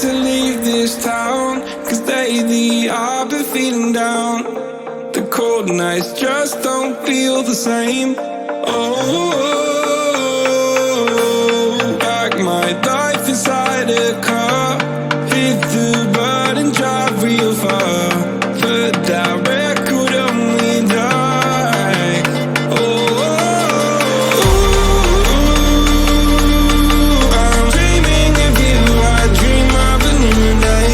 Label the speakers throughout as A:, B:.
A: to leave this town, 'cause lately I've been feeling down. The cold nights just don't feel the same. Oh, like my life inside a car. Hit the button, drive real far. Put that record on me like, oh, I'm dreaming of you. I dream of a new day.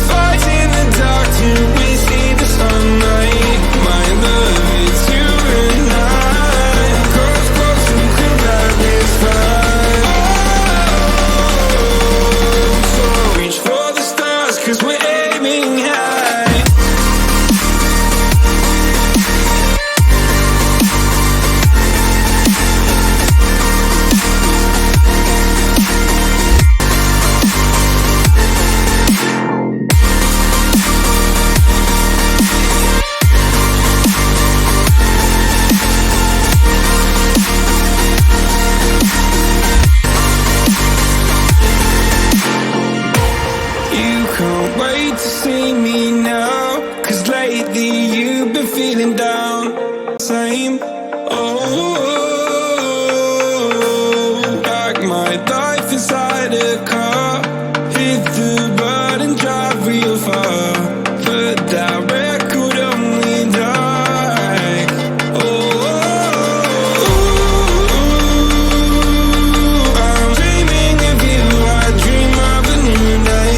A: Fight in the dark till we see the sunlight. My love, it's you and I. Cross, cross, who could ride this ride? So reach for the stars, 'cause we're aiming high. You can't wait to see me now, 'cause lately you've been feeling down. Same, oh, like my life inside a car. Hit the button, drive real far. Put that record on me like, oh, I'm dreaming of you. I dream of a new day.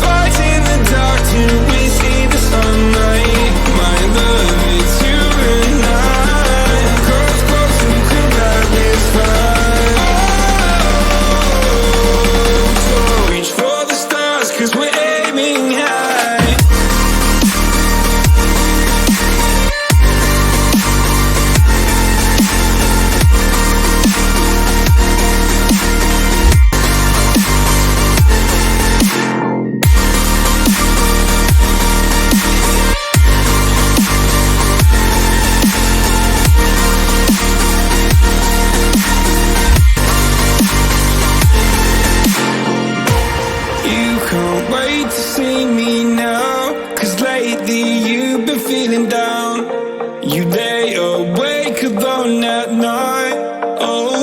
A: Fight in the dark till we see the sunlight. My love, it's you and I. Cross, cross, who could ride this ride? So reach for the stars, 'cause we're aiming high. You can't wait to see me now, 'cause lately you've been feeling down. You lay awake alone at night. Oh,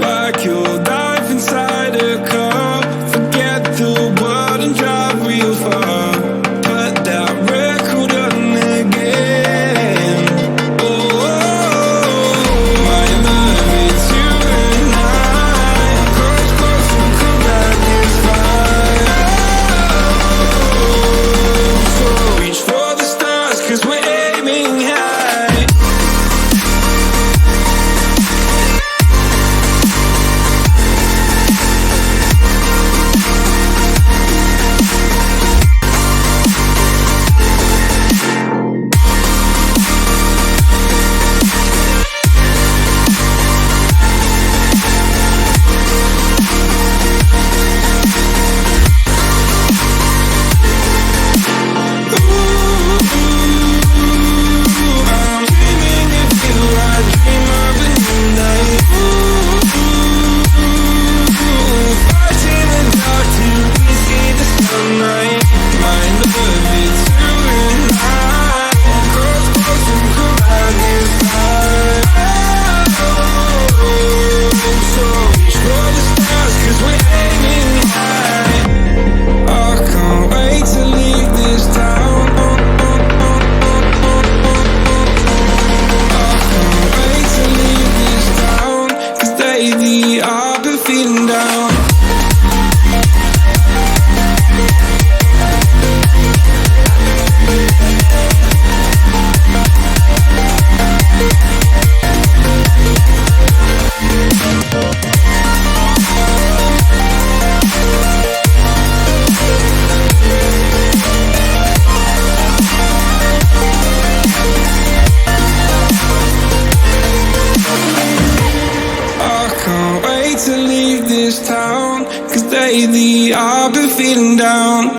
A: like your life inside a car. Forget the world and drive real far. Put that record on again. Oh, my love, it's you and I. Close, close, who could ride this ride? So reach for the stars, 'cause we're aiming high. I'm dreaming of you. I dream of a new night. Fight in the dark till we see the sunlight. My love, it's you and I. Cross, cross, who could ride this ride? So reach for the stars, 'cause we're aiming high. I can't wait to leave this town. Can't wait to leave this town, 'cause lately I've been feeling down. To leave this town, 'cause lately I've been feeling down.